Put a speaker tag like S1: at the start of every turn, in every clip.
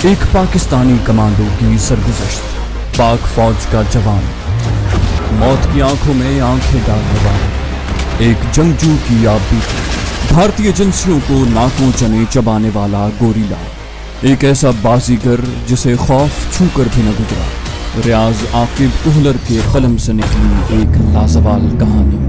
S1: ایک پاکستانی کمانڈو کی سرگزشت، پاک فوج کا جوان، موت کی آنکھوں میں آنکھیں ڈالنے والا ایک جنگجو کی آپ بیتی، بھارتی ایجنسیوں کو ناکوں چنے چبانے والا گوریلا، ایک ایسا بازیگر جسے خوف چھو کر بھی نہ گزرا، ریاض عاقب کوہلر کے قلم سے نکلی ایک لازوال کہانی۔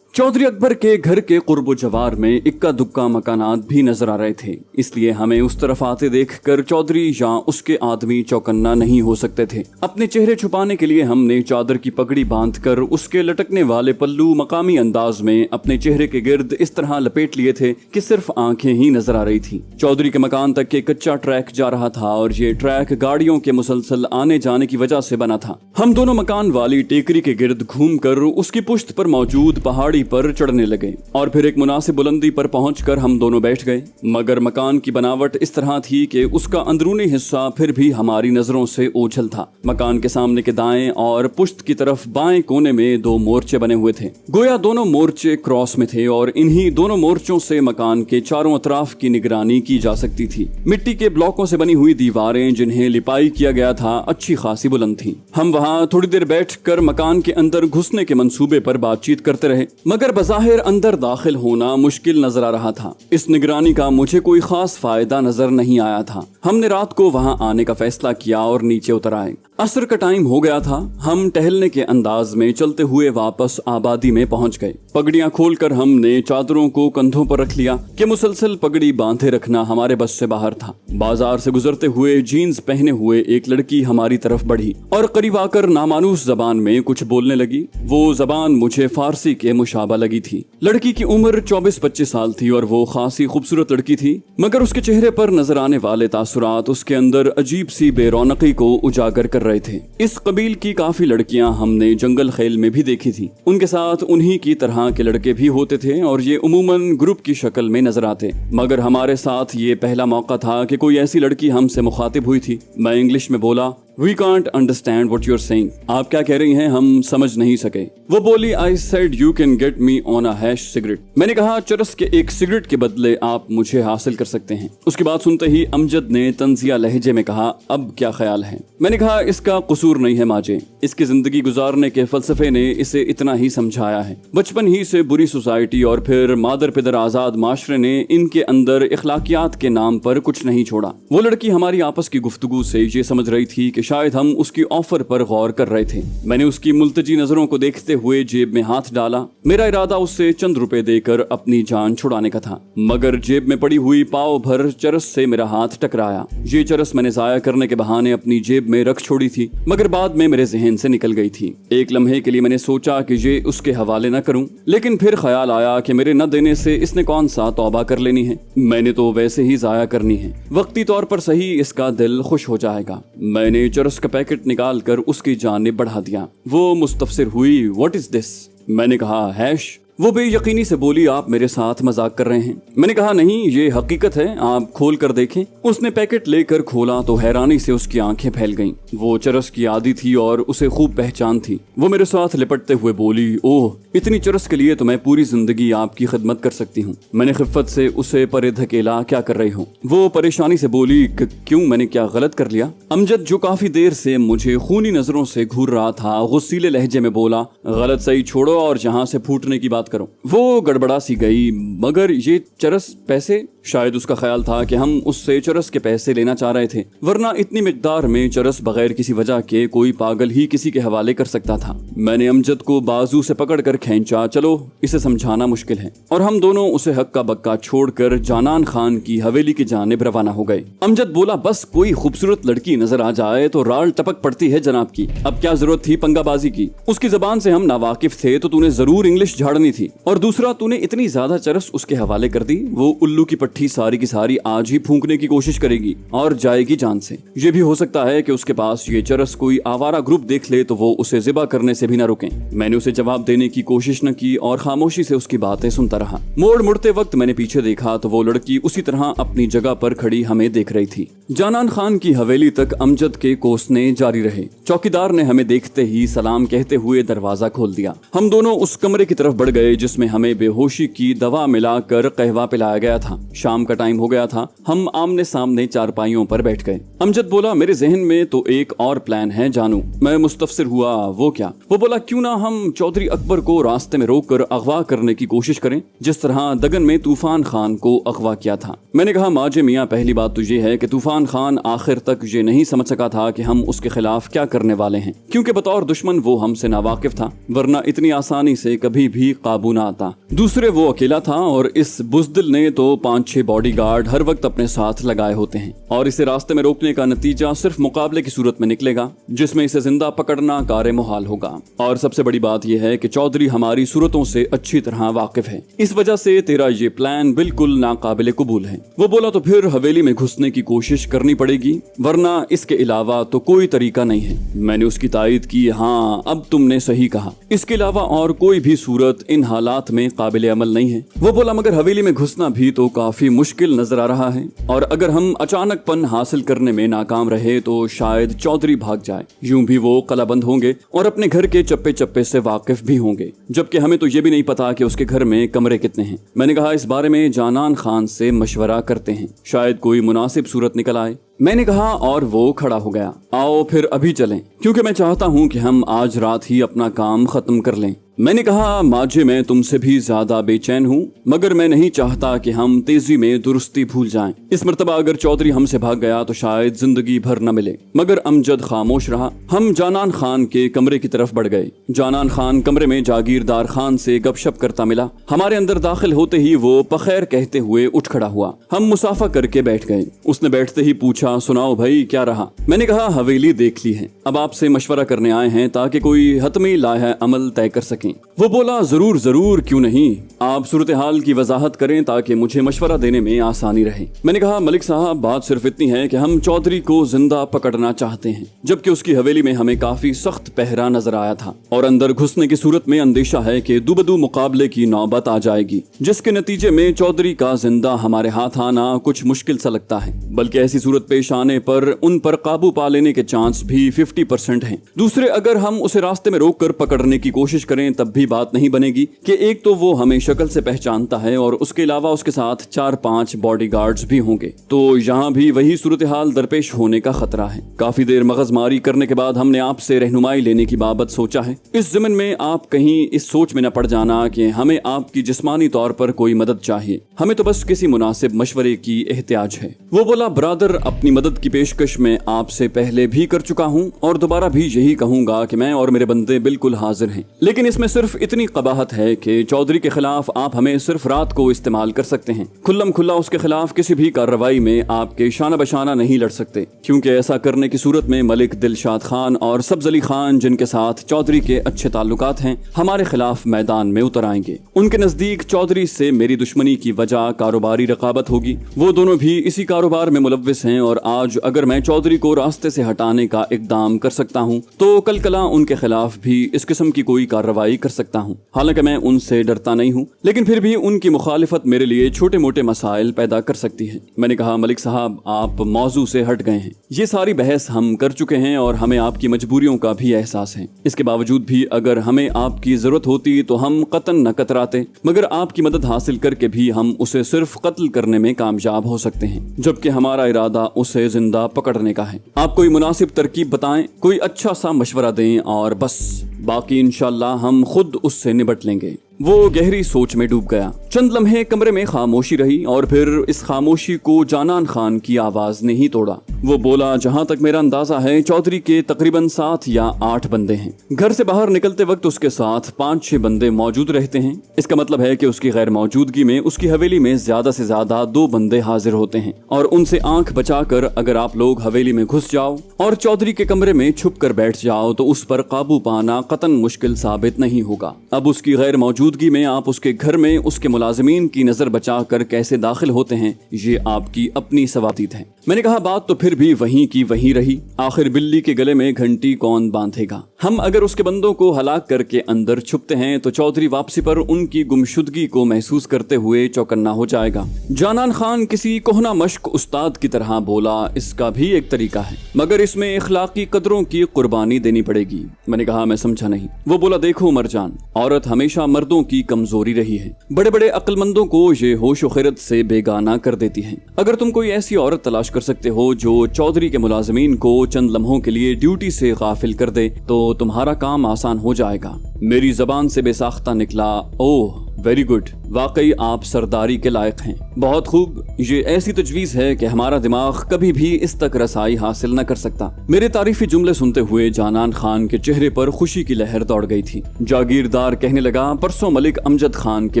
S1: چودھری اکبر کے گھر کے قرب و جوار میں اکا دکا مکانات بھی نظر آ رہے تھے، اس لیے ہمیں اس طرف آتے دیکھ کر چودھری یا اس کے آدمی چوکنا نہیں ہو سکتے تھے۔ اپنے چہرے چھپانے کے لیے ہم نے چادر کی پگڑی باندھ کر اس کے لٹکنے والے پلو مقامی انداز میں اپنے چہرے کے گرد اس طرح لپیٹ لیے تھے کہ صرف آنکھیں ہی نظر آ رہی تھی۔ چودھری کے مکان تک ایک کچا ٹریک جا رہا تھا اور یہ ٹریک گاڑیوں کے مسلسل آنے جانے کی وجہ سے بنا تھا۔ ہم دونوں مکان والی ٹیکری کے گرد گھوم کر اس کی پشت پر موجود پہاڑی پر چڑھنے لگے اور پھر ایک مناسب بلندی پر پہنچ کر ہم دونوں بیٹھ گئے، مگر مکان کی بناوٹ اس طرح تھی کہ اس کا اندرونی حصہ پھر بھی ہماری نظروں سے اوجھل تھا۔ مکان کے سامنے کے دائیں اور پشت کی طرف بائیں کونے میں دو مورچے بنے ہوئے تھے، گویا دونوں مورچے کراس میں تھے اور انہی دونوں مورچوں سے مکان کے چاروں اطراف کی نگرانی کی جا سکتی تھی۔ مٹی کے بلاکوں سے بنی ہوئی دیواریں جنہیں لپائی کیا گیا تھا اچھی خاصی بلند تھیں۔ ہم وہاں تھوڑی دیر بیٹھ کر مکان کے اندر گھسنے کے منصوبے پر بات چیت کرتے رہے، مگر بظاہر اندر داخل ہونا مشکل نظر آ رہا تھا۔ اس نگرانی کا مجھے کوئی خاص فائدہ نظر نہیں آیا تھا۔ ہم نے رات کو وہاں آنے کا فیصلہ کیا اور نیچے اتر آئے۔ عصر کا ٹائم ہو گیا تھا۔ ہم ٹہلنے کے انداز میں چلتے ہوئے واپس آبادی میں پہنچ گئے۔ پگڑیاں کھول کر ہم نے چادروں کو کندھوں پر رکھ لیا کہ مسلسل پگڑی باندھے رکھنا ہمارے بس سے باہر تھا۔ بازار سے گزرتے ہوئے جینز پہنے ہوئے ایک لڑکی ہماری طرف بڑھی اور قریب آ کر نامانوس زبان میں کچھ بولنے لگی۔ وہ زبان مجھے فارسی کے مشابہ لگی تھی۔ لڑکی کی عمر 24-25 سال تھی اور وہ خاصی خوبصورت لڑکی تھی، مگر اس کے چہرے پر نظر آنے والے تاثرات اس کے اندر عجیب سی بے رونقی کو اجاگر کر رہے تھے۔ اس قبیل کی کافی لڑکیاں ہم نے جنگل خیل میں بھی دیکھی تھی، ان کے ساتھ انہی کی طرح کے لڑکے بھی ہوتے تھے اور یہ عموماً گروپ کی شکل میں نظر آتے، مگر ہمارے ساتھ یہ پہلا موقع تھا کہ کوئی ایسی لڑکی ہم سے مخاطب ہوئی تھی۔ میں انگلش میں بولا، We can't understand what you're saying. آپ کیا کہہ رہی ہیں، ہم سمجھ نہیں سکے۔ وہ بولی، I said you can get me on a hash cigarette. میں نے کہا چرس کے ایک سگریٹ کے بدلے آپ مجھے حاصل کر سکتے ہیں۔ اس کی بات سنتے ہی امجد نے طنزیہ لہجے میں کہا، اب کیا خیال ہے؟ میں نے کہا، اس کا قصور نہیں ہے ماجے، اس کی زندگی گزارنے کے فلسفے نے اسے اتنا ہی سمجھایا ہے۔ بچپن ہی سے بری سوسائٹی اور پھر مادر پدر آزاد معاشرے نے ان کے اندر اخلاقیات کے نام پر کچھ نہیں چھوڑا۔ وہ لڑکی ہماری آپس کی گفتگو سے یہ سمجھ رہی تھی کہ شاید ہم اس کی آفر پر غور کر رہے تھے۔ میں نے اس کی ملتجی نظروں کو دیکھتے ہوئے جیب میں ہاتھ ڈالا۔ میرا ارادہ اس سے چند روپے دے کر اپنی جان چھڑانے کا تھا، مگر جیب میں پڑی ہوئی پاؤ بھر چرس سے میرا ہاتھ ٹکرایا۔ یہ چرس میں نے ضائع کرنے کے بہانے اپنی جیب میں رکھ چھوڑی تھی، مگر بعد میں میرے ذہن سے نکل گئی تھی۔ ایک لمحے کے لیے میں نے سوچا کہ یہ اس کے حوالے نہ کروں، لیکن پھر خیال آیا کہ میرے نہ دینے سے اس نے کون سا توبہ کر لینی ہے، میں نے تو ویسے ہی ضائع کرنی ہے، وقتی طور پر صحیح اس کا دل خوش ہو جائے گا۔ میں نے چرس کا پیکٹ نکال کر اس کی جانب بڑھا دیا۔ وہ مستفسر ہوئی، واٹ از دس؟ میں نے کہا، ہیش۔ وہ بے یقینی سے بولی، آپ میرے ساتھ مذاق کر رہے ہیں؟ میں نے کہا، نہیں، یہ حقیقت ہے، آپ کھول کر دیکھیں۔ اس نے پیکٹ لے کر کھولا تو حیرانی سے اس کی آنکھیں پھیل گئیں۔ وہ چرس کی عادی تھی اور اسے خوب پہچان تھی۔ وہ میرے ساتھ لپٹتے ہوئے بولی، اوہ، اتنی چرس کے لیے تو میں پوری زندگی آپ کی خدمت کر سکتی ہوں۔ میں نے خفت سے اسے پرے دھکیلا، کیا کر رہی ہو؟ وہ پریشانی سے بولی، کیوں، میں نے کیا غلط کر لیا؟ امجد جو کافی دیر سے مجھے خونی نظروں سے گھور رہا تھا، غصیلے لہجے میں بولا، غلط صحیح چھوڑو اور جہاں سے پھوٹنے کی بات کرو۔ وہ گڑبڑا سی گئی، مگر یہ چرس پیسے؟ شاید اس کا خیال تھا کہ ہم اس سے چرس کے پیسے لینا چاہ رہے تھے، ورنہ اتنی مقدار میں چرس بغیر کسی وجہ کے کوئی پاگل ہی کسی کے حوالے کر سکتا تھا۔ میں نے امجد کو بازو سے پکڑ کر کھینچا، چلو اسے سمجھانا مشکل ہے، اور ہم دونوں اسے ہکا بکا چھوڑ کر جانان خان کی حویلی کی جانب روانہ ہو گئے۔ امجد بولا، بس کوئی خوبصورت لڑکی نظر آ جائے تو رال ٹپک پڑتی ہے جناب کی، اب کیا ضرورت تھی پنگا بازی کی؟ اس کی زبان سے ہم ناواقف تھے تو نے ضرور انگلش جھاڑنی تھی، اور دوسرا نے اتنی زیادہ چرس اس کے حوالے کر دی، وہ الو کی پٹی भट्टी सारी की सारी आज ही फूंकने की कोशिश करेगी और जाएगी जान से। ये भी हो सकता है कि उसके पास ये चरस कोई आवारा ग्रुप देख ले तो वो उसे ज़िबा करने से भी न रुकें। मैंने उसे जवाब देने की कोशिश न की और खामोशी से उसकी बातें सुनता रहा। मुड़ते वक्त मैंने पीछे देखा तो वो लड़की उसी तरह अपनी जगह पर खड़ी हमें देख रही थी। जानान खान की हवेली तक अमजद के कोसने जारी रहे। चौकीदार ने हमें देखते ही सलाम कहते हुए दरवाजा खोल दिया। हम दोनों उस कमरे की तरफ बढ़ गए जिसमें हमें बेहोशी की दवा मिलाकर कहवा पिलाया गया था। शाम का टाइम हो गया था। हम आमने सामने चारपाइयों पर बैठ गए। अमजद बोला, मेरे जहन में तो एक और प्लान है जानू। मैं मुस्तफसिर हुआ, वो क्या? वो बोला, क्यों ना हम चौधरी अकबर को रास्ते में रोककर अगवा करने की कोशिश करें जिस तरह दगन में तूफान खान को अगवा किया था। मैंने कहा, माजे मियाँ, पहली बात तो ये है कि तूफान खान आखिर तक ये नहीं समझ सका था कि हम उसके खिलाफ क्या करने वाले हैं, क्योंकि बतौर दुश्मन वो हमसे नावाकिफ था, वरना इतनी आसानी से कभी भी काबू ना आता। दूसरे वो अकेला था और इस बुज़दिल ने तो 5-6 बॉडीगार्ड हर वक्त अपने साथ लगाए होते हैं और इसे रास्ते में रोकने का नतीजा सिर्फ मुकाबले की सूरत में निकलेगा जिसमें इसे जिंदा पकड़ना कार मुहाल होगा। और सबसे बड़ी बात यह है कि चौधरी हमारी सूरतों से अच्छी तरह वाकिफ है, इस वजह से तेरा ये प्लान बिल्कुल नाकाबिले कबूल है। वो बोला, तो फिर हवेली में घुसने की कोशिश करनी पड़ेगी, वरना इसके अलावा तो कोई तरीका नहीं है। मैंने उसकी तायद की, हाँ अब तुमने सही कहा, इसके अलावा और कोई भी सूरत इन हालात में काबिल अमल नहीं है। वो बोला, मगर हवेली में घुसना भी तो काफी मुश्किल नजर आ रहा है और अगर हम अचानकपन हासिल करने में नाकाम रहे तो शायद चौधरी भाग जाए। यूं भी वो कलाबंद होंगे और अपने घर के चप्पे चप्पे से वाकिफ भी होंगे, जबकि हमें तो ये भी नहीं पता कि उसके घर में कमरे कितने हैं। मैंने कहा, इस बारे में जानान खान से मशवरा करते हैं, शायद कोई मुनासिब सूरत निकल आए। मैंने कहा और वो खड़ा हो गया। आओ फिर अभी चलें, क्योंकि मैं चाहता हूं कि हम आज रात ही अपना काम खत्म कर लें। मैंने कहा, माजे मैं तुमसे भी ज्यादा बेचैन हूँ, मगर मैं नहीं चाहता कि हम तेजी में दुरुस्ती भूल जाएं। इस मर्तबा अगर चौधरी हमसे भाग गया तो शायद जिंदगी भर न मिले। मगर अमजद खामोश रहा। हम जानान खान के कमरे की तरफ बढ़ गए। जानान खान कमरे में जागीरदार खान से गपशप करता मिला। हमारे अंदर दाखिल होते ही वो पखैर कहते हुए उठ खड़ा हुआ। हम मुसाफा करके बैठ गए। उसने बैठते ही पूछा, सुनाओ भाई क्या रहा? मैंने कहा, हवेली देख ली है, अब आपसे मशवरा करने आए हैं ताकि कोई हतमी लाया अमल तय कर सकें। वो बोला, जरूर जरूर, क्यों नहीं, आप सूरत हाल की वजाहत करें ताकि मुझे मशवरा देने में आसानी रहे। मैंने कहा, मलिक साहब बात सिर्फ इतनी है कि हम चौधरी को जिंदा पकड़ना चाहते हैं, जबकि उसकी हवेली में हमें काफी सख्त पहरा नजर आया था और अंदर घुसने की सूरत में अंदेशा है कि दुबदू मुकाबले की नौबत आ जाएगी, जिसके नतीजे में चौधरी का जिंदा हमारे हाथ आना कुछ मुश्किल सा लगता है। बल्कि ऐसी सूरत पेश आने पर उन पर काबू पा लेने के चांस भी 50% हैं। दूसरे, अगर हम उसे रास्ते में रोककर पकड़ने की कोशिश करें तब भी बात नहीं बनेगी कि एक तो वो हमें शक्ल से पहचानता है और उसके अलावा उसके साथ 4-5 बॉडीगार्ड्स भी होंगे, तो यहाँ भी वही सूरत हाल दरपेश होने का खतरा है। काफी देर मगजमारी करने के बाद हमने आपसे रहनुमाई लेने की बाबत सोचा है। इस ज़मन में आप कहीं इस सोच में न पड़ जाना कि हमें आपकी जिस्मानी तौर पर कोई मदद चाहिए, हमें तो बस किसी मुनासिब मशवरे की एहतियाज है। वो बोला, ब्रादर, अपनी मदद की पेशकश मैं आपसे पहले भी कर चुका हूँ और दोबारा भी यही कहूंगा कि मैं और मेरे बंदे बिल्कुल हाजिर हैं, लेकिन इसमें सिर्फ इतनी कबाहत है कि चौधरी के खिलाफ आप हमें सिर्फ रात को इस्तेमाल कर सकते हैं। खुल्लम खुल्ला उसके खिलाफ किसी भी कार्रवाई में आपके शाना बशाना नहीं लड़ सकते, क्योंकि ऐसा करने की सूरत में मलिक दिलशाद खान और सब्ज अली खान, जिनके साथ चौधरी के अच्छे ताल्लुकात हैं, हमारे खिलाफ मैदान में उतर आएंगे। उनके नजदीक चौधरी से मेरी दुश्मनी की वजह कारोबारी रकाबत होगी। वो दोनों भी इसी कारोबार में मुलव्विस हैं और आज अगर मैं चौधरी को रास्ते से हटाने का इकदाम कर सकता हूँ तो कल कला उनके खिलाफ भी इस किस्म की कोई कार्रवाई कर सकता हूँ। हालांकि मैं उनसे डरता नहीं हूँ, लेकिन फिर भी उनकी मुखालिफत मेरे लिए छोटे मोटे मसाइल पैदा कर सकती है। मैंने कहा, मलिक साहब आप मौजू से हट गए हैं, ये सारी बहस हम कर चुके हैं और हमें आपकी मजबूरियों का भी एहसास है। इसके बावजूद भी अगर हमें आपकी जरूरत होती तो हम कतन न कतराते, मगर आपकी मदद हासिल करके भी हम उसे सिर्फ कत्ल करने में कामयाब हो सकते हैं, जबकि हमारा इरादा उसे जिंदा पकड़ने का है। आप कोई मुनासिब तरकीब बताएं, कोई अच्छा सा मशवरा दें और बस, बाकी इंशाल्लाह हम खुद उससे निपट लेंगे। वो गहरी सोच में डूब गया। चंद लम्हे कमरे में खामोशी रही और फिर इस खामोशी को जानान खान की आवाज ने ही तोड़ा। वो बोला, जहाँ तक मेरा अंदाजा है चौधरी के तकरीबन 7 या 8 बंदे हैं। घर से बाहर निकलते वक्त उसके साथ 5-6 बंदे मौजूद रहते हैं। इसका मतलब है कि उसकी गैर मौजूदगी में उसकी हवेली में ज्यादा से ज्यादा 2 बंदे हाजिर होते हैं और उनसे आंख बचाकर अगर आप लोग हवेली में घुस जाओ और चौधरी के कमरे में छुप कर बैठ जाओ तो उस पर काबू पाना कतन मुश्किल साबित नहीं होगा। अब उसकी गैर मौजूद मौजूदगी में आप उसके घर में उसके मुलाजिमीन की नजर बचा कर कैसे दाखिल होते हैं, ये आपकी अपनी सवातीत है। मैंने कहा बात तो फिर भी वहीं की वहीं रही, आखिर बिल्ली के गले में घंटी कौन बांधेगा। हम अगर उसके बंदों को हलाक करके अंदर छुपते हैं तो चौधरी वापसी पर उनकी गुमशुदगी को महसूस करते हुए चौकन्ना हो जाएगा। जानान खान किसी कोहना मश्क उस्ताद की तरह बोला, इसका भी एक तरीका है, मगर इसमें इखलाकी कदरों की कुर्बानी देनी पड़ेगी। मैंने कहा मैं समझा नहीं। वो बोला, देखो मरजान, औरत हमेशा मर्दों की कमजोरी रही है, बड़े बड़े अक्लमंदों को ये होश खिरत से बेगाना कर देती है। अगर तुम कोई ऐसी औरत तलाश कर सकते हो जो चौधरी के मुलाजिमीन को चंद लम्हों के लिए ड्यूटी से गाफिल कर दे तो तुम्हारा काम आसान हो जाएगा। मेरी जबान से बेसाख्ता निकला, ओह वेरी गुड, वाकई आप सरदारी के लायक हैं। बहुत खूब, ये ऐसी तजवीज है कि हमारा दिमाग कभी भी इस तक रसाई हासिल न कर सकता। मेरे तारीफी जुमले सुनते हुए जानान खान के चेहरे पर खुशी की लहर दौड़ गई थी। जागीरदार कहने लगा, परसों मलिक अमजद खान के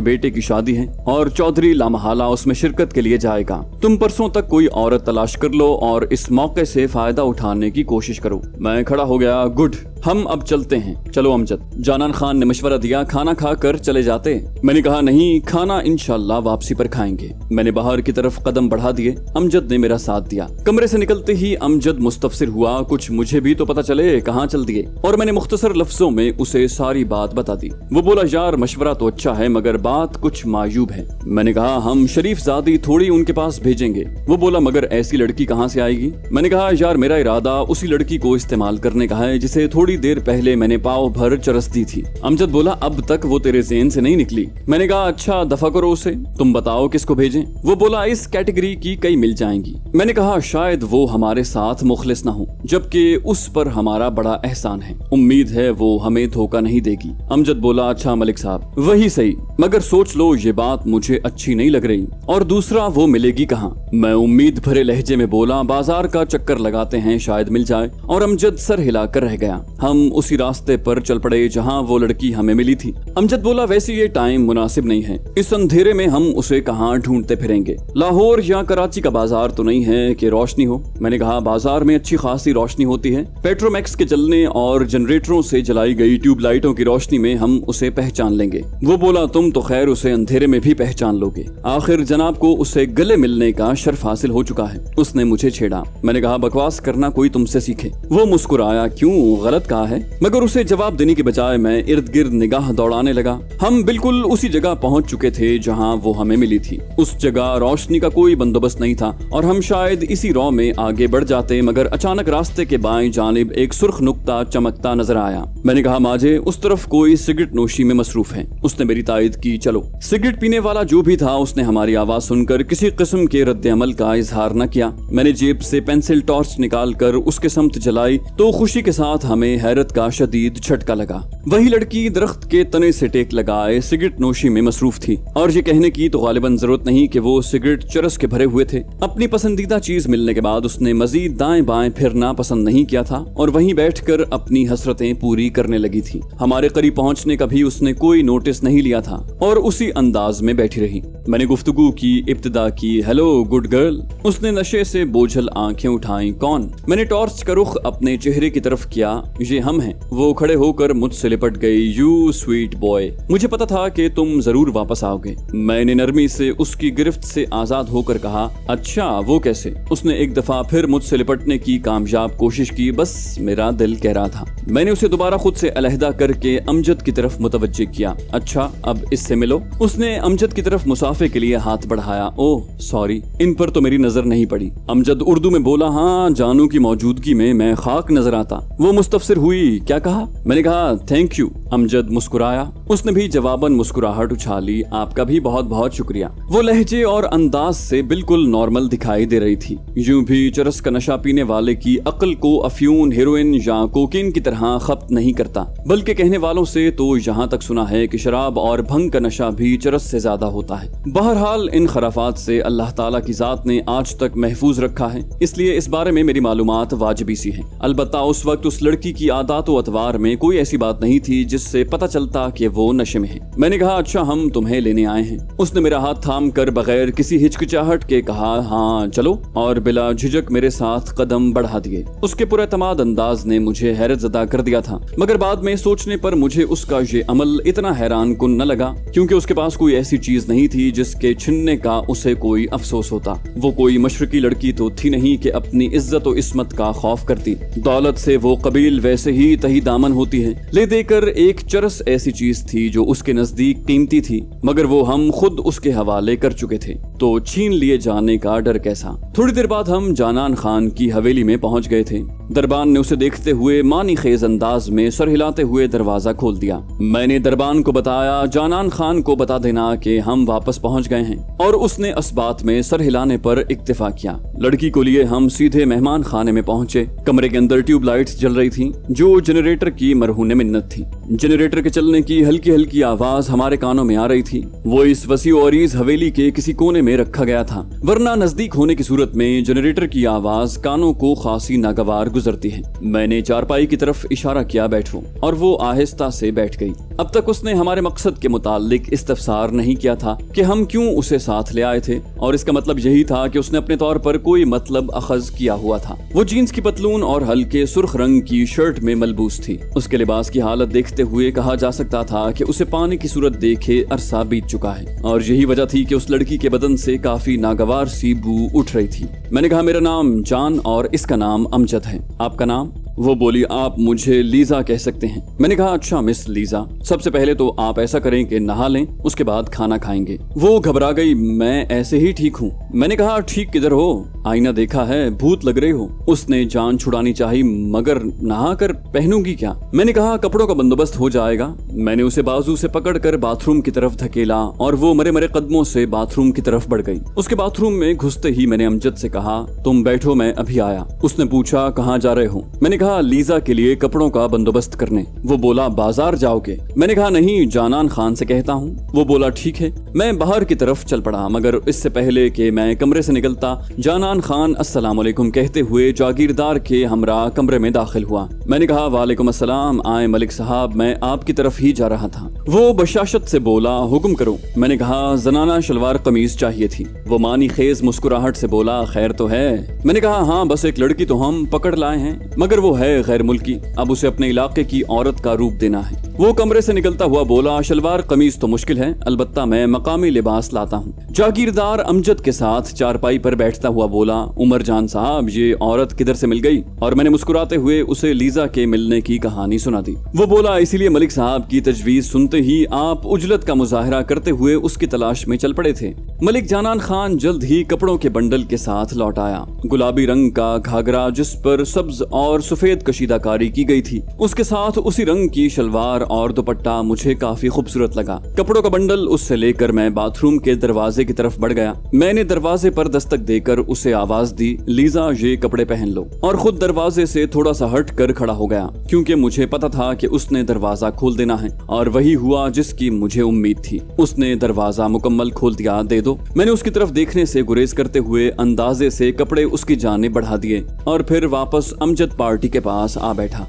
S1: बेटे की शादी है और चौधरी लामहाला उसमें शिरकत के लिए जाएगा। तुम परसों तक कोई औरत तलाश कर लो और इस मौके से फायदा उठाने की कोशिश करो। मैं खड़ा हो गया, गुड, हम अब चलते हैं। चलो अमजद। जानान खान ने मशवरा दिया, खाना खाकर चले जाते। मैंने कहा नहीं, खाना इंशाल्लाह वापसी पर खाएंगे। मैंने बाहर की तरफ कदम बढ़ा दिए। अमजद ने मेरा साथ दिया। कमरे से निकलते ही अमजद मुस्तफसिर हुआ, कुछ मुझे भी तो पता चले, कहाँ चल दिए। और मैंने मुख्तसर लफ्जों में उसे सारी बात बता दी। वो बोला, यार मशवरा तो अच्छा है मगर बात कुछ मायूब है। मैंने कहा हम शरीफ ज़ादी थोड़ी उनके पास भेजेंगे। वो बोला, मगर ऐसी लड़की कहाँ से आएगी। मैंने कहा, यार मेरा इरादा उसी लड़की को इस्तेमाल करने का है जिसे थोड़ी देर पहले मैंने पाव भर चरस दी थी। अमजद बोला, अब तक वो तेरे ज़हन से नहीं निकली। मैंने कहा, अच्छा दफा करो उसे, तुम बताओ किसको भेजें। वो बोला, इस कैटेगरी की कई मिल जाएंगी। मैंने कहा, शायद वो हमारे साथ मुखलिस ना हो, जबकि उस पर हमारा बड़ा एहसान है। उम्मीद है वो हमें धोखा नहीं देगी। अमजद बोला, अच्छा मलिक साहब, वही सही, मगर सोच लो ये बात मुझे अच्छी नहीं लग रही। और दूसरा, वो मिलेगी कहाँ। मैं उम्मीद भरे लहजे में बोला, बाजार का चक्कर लगाते हैं, शायद मिल जाए। और अमजद सर हिलाकर रह गया। हम उसी रास्ते पर चल पड़े जहाँ वो लड़की हमें मिली थी। अमजद बोला, वैसे ये टाइम मुनासिब नहीं है, इस अंधेरे में हम उसे कहाँ ढूंढते फिरेंगे। लाहौर या कराची का बाजार तो नहीं है कि रोशनी हो। मैंने कहा, बाजार में अच्छी खासी रोशनी होती है। पेट्रोमैक्स के जलने और जनरेटरों से जलाई गई ट्यूबलाइटों की रोशनी में हम उसे पहचान लेंगे। वो बोला, तुम तो खैर उसे अंधेरे में भी पहचान लोगे, आखिर जनाब को उसे गले मिलने का शर्फ हासिल हो चुका है। उसने मुझे छेड़ा। मैंने कहा, बकवास करना कोई तुमसे सीखे। वो मुस्कुराया, क्यों, गलत कहा है। मगर उसे जवाब देने की बजाय मैं इर्द गिर्द निगाह दौड़ाने लगा। हम बिल्कुल उसी जगह पहुंच चुके थे जहां वो हमें मिली थी। उस जगह रोशनी का कोई बंदोबस्त नहीं था और हम शायद इसी रॉ में आगे बढ़ जाते, मगर अचानक रास्ते के बाएं जानिब एक सुर्ख नुक्ता चमकता नजर आया। मैंने कहा, माजे उस तरफ कोई सिगरेट नोशी में मसरूफ है। उसने मेरी तायद की, चलो। सिगरेट पीने वाला जो भी था उसने हमारी आवाज सुनकर किसी किस्म के रद्द-ए-अमल का इजहार न किया। मैंने जेब से पेंसिल टॉर्च निकाल कर उसके समत जलाई तो खुशी के साथ हमें हैरत का शदीद झटका लगा। वही लड़की दरख्त के तने से टेक लगाए सिगरेट नोशी में मसरूफ थी। और ये कहने की तो गालिबन जरूरत नहीं कि वो सिगरेट चरस के भरे हुए थे। अपनी पसंदीदा चीज मिलने के बाद उसने मजीद दाएं बाएं फिरना पसंद नहीं किया था और वहीं बैठकर अपनी हसरतें पूरी करने लगी थी। हमारे करीब पहुंचने का भी उसने कोई नोटिस नहीं लिया था और उसी अंदाज में बैठी रही। मैंने गुफ्तगू की इब्तिदा की, हेलो गुड गर्ल। उसने नशे से बोझल आंखें उठाई, कौन। मैंने टॉर्च का रुख अपने चेहरे की तरफ किया, ये हम हैं। वो खड़े होकर मुझसे लिपट गई, यू स्वीट बॉय, मुझे पता था कि तुम जरूर वापस आओगे। मैंने नरमी से उसकी गिरफ्त से आजाद होकर कहा, अच्छा वो कैसे। उसने एक दफा फिर मुझसे लिपटने की कामयाब कोशिश की, बस मेरा दिल कह रहा था। मैंने उसे दोबारा खुद से अलहदा करके अमजद की तरफ मुतवज्जे किया, अच्छा अब इससे मिलो। उसने अमजद की तरफ मुसाफे के लिए हाथ बढ़ाया, ओह सॉरी, इन पर तो मेरी नजर नहीं पड़ी। अमजद उर्दू में बोला, हाँ जानू की मौजूदगी में मैं खाक नजर आता। वो मुस्तफसिर हुई, क्या कहा। मैंने कहा थैंक यू। अमजद मुस्कुराया। उसने भी जवाबन मुस्कुराहट उछाली, आपका भी बहुत बहुत शुक्रिया। वो लहजे और अंदाज से बिल्कुल नॉर्मल दिखाई दे रही थी। यूं भी चरस का नशा पीने वाले की अक्ल को अफ्यून, हेरोइन या कोकीन की तरह खप्त नहीं करता, बल्कि कहने वालों से तो यहाँ तक सुना है कि शराब और भंग का नशा भी चरस से ज्यादा होता है। बहरहाल इन खराफात से अल्लाह ताला की जात ने आज तक महफूज रखा है, इसलिए इस बारे में मेरी मालूमात वाजिबी सी है। अलबत्ता उस वक्त उस लड़की की आदत व अतवार में कोई ऐसी बात नहीं थी जिससे पता चलता कि वो नशे में है। मैंने कहा अच्छा हम तुम्हें लेने आए हैं। उसने मेरा हाथ थाम कर बगैर किसी हिचकिचाहट के कहा हाँ चलो, और बिला झिझक मेरे साथ कदम बढ़ा दिए। उसके पुरएतमाद अंदाज ने मुझे हैरत ज़दा कर दिया था, मगर बाद में सोचने पर मुझे उसका ये अमल इतना हैरान कुन न लगा, क्योंकि उसके पास कोई ऐसी चीज नहीं थी जिसके छिनने का उसे कोई अफसोस होता। वो कोई मशरकी लड़की तो थी नहीं कि अपनी इज्जत और इस्मत का खौफ करती। दौलत से वो कबील वैसे ही तही दामन होती है। ले देकर एक चरस ऐसी चीज थी जो उसके नजदीक कीमती थी, मगर वो हम खुद उसके हवाले कर चुके थे, तो छीन लिए जाने का डर कैसा। थोड़ी देर बाद हम जानान खान की हवेली में पहुंच गए थे। दरबान ने उसे देखते हुए मानी खेज अंदाज में सर हिलाते हुए दरवाजा खोल दिया। मैंने दरबान को बताया जानान खान को बता देना कि हम वापस पहुंच गए हैं, और उसने इस बात में सर हिलाने पर इक्तिफा किया। लड़की को लिए हम सीधे मेहमान खाने में पहुंचे। कमरे के अंदर ट्यूबलाइट्स जल रही थी जो जनरेटर की मरहून मिन्नत थी। जनरेटर के चलने की हल्की हल्की आवाज हमारे कानों में आ रही थी। वो इस वसी और अरीज हवेली के किसी कोने में रखा गया था, वरना नजदीक होने की सूरत में जनरेटर की आवाज कानों को खासी नागवार गुजरती है। मैंने चारपाई की तरफ इशारा किया बैठो, और वो आहिस्ता से बैठ गई। अब तक उसने हमारे मकसद के मुतालिक इस्तफसार नहीं किया था कि हम क्यों उसे साथ ले आए थे, और इसका मतलब यही था कि उसने अपने तौर पर कोई मतलब अखज किया हुआ था। वो जीन्स की पतलून और हल्के सुर्ख रंग की शर्ट में मलबूस थी। उसके लिबास की हालत देखते हुए कहा जा सकता था कि उसे पानी की सूरत देखे अरसा बीत चुका है, और यही वजह थी कि उस लड़की के बदन से काफी नागवार सी बू उठ रही थी। मैंने कहा मेरा नाम जान और इसका नाम अमजद है, आपका नाम? वो बोली आप मुझे लीजा कह सकते हैं। मैंने कहा अच्छा मिस लीजा, सबसे पहले तो आप ऐसा करें कि नहा लें, उसके बाद खाना खाएंगे। वो घबरा गई, मैं ऐसे ही ठीक हूँ। मैंने कहा ठीक किधर हो, आईना देखा है, भूत लग रहे हो। उसने जान छुड़ानी चाही, मगर नहा कर पहनूंगी क्या? मैंने कहा कपड़ों का बंदोबस्त हो जाएगा। मैंने उसे बाजू से पकड़कर बाथरूम की तरफ धकेला, और वो मरे मरे कदमों से बाथरूम की तरफ बढ़ गई। उसके बाथरूम में घुसते ही मैंने अमजद से कहा तुम बैठो, मैं अभी आया। उसने पूछा कहाँ जा रहे हो? मैंने कहा लीजा के लिए कपड़ों का बंदोबस्त करने। वो बोला बाजार जाओगे? मैंने कहा नहीं, जानान खान से कहता हूँ। वो बोला ठीक है। मैं बाहर की तरफ चल पड़ा, मगर इससे पहले कि मैं कमरे से निकलता जानान खान अस्सलाम वालेकुम कहते हुए जागीरदार के हमरा कमरे में दाखिल हुआ। मैंने कहा वालेकुम अस्सलाम, आए मलिक साहब, मैं आपकी तरफ ही जा रहा था। वो बशाशत से बोला हुक्म करो। मैंने कहा जनाना शलवार कमीज चाहिए थी। वो मानी खेज मुस्कुराहट से बोला खैर तो है? मैंने कहा हाँ, बस एक लड़की तो हम पकड़ लाए हैं, मगर वो है गैर मुल्की, अब उसे अपने इलाके की औरत का रूप देना है। वो कमरे से निकलता हुआ बोला शलवार कमीज तो मुश्किल है, अलबत्ता मैं मकामी लिबास लाता हूँ। जागीरदार अमजद के साथ चारपाई पर बैठता हुआ बोला उमर जान साहब, ये औरत किधर से मिल गई? और मैंने मुस्कुराते हुए उसे लीजा के मिलने की कहानी सुना दी। वो बोला इसीलिए मलिक साहब की तजवीज सुनते ही आप उजलत का मुजाहरा करते हुए उसकी तलाश में चल पड़े थे। मलिक जानान खान जल्द ही कपड़ों के बंडल के साथ लौट आया। गुलाबी रंग का घाघरा जिस पर सब्ज और सफेद कशीदाकारी की गई थी, उसके साथ उसी रंग की शलवार और दुपट्टा मुझे काफी खूबसूरत लगा। कपड़ों का बंडल उससे लेकर मैं बाथरूम के दरवाजे की तरफ बढ़ गया। मैंने दरवाजे पर दस्तक देकर उसे आवाज दी लीजा ये कपड़े पहन लो, और खुद दरवाजे से थोड़ा सा हट कर खड़ा हो गया, क्योंकि मुझे पता था कि उसने दरवाजा खोल देना है, और वही हुआ जिसकी मुझे उम्मीद थी। उसने दरवाजा मुकम्मल खोल दिया। दे दो। मैंने उसकी तरफ देखने से गुरेज करते हुए अंदाजे से कपड़े उसकी जानिब बढ़ा दिए, और फिर वापस अमजद पार्टी के पास आ बैठा।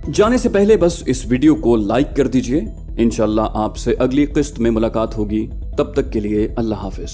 S1: जाने से पहले बस इस वीडियो को लाइक कर दीजिए। इंशाल्लाह आपसे अगली किस्त में मुलाकात होगी। तब तक के लिए अल्लाह हाफिज।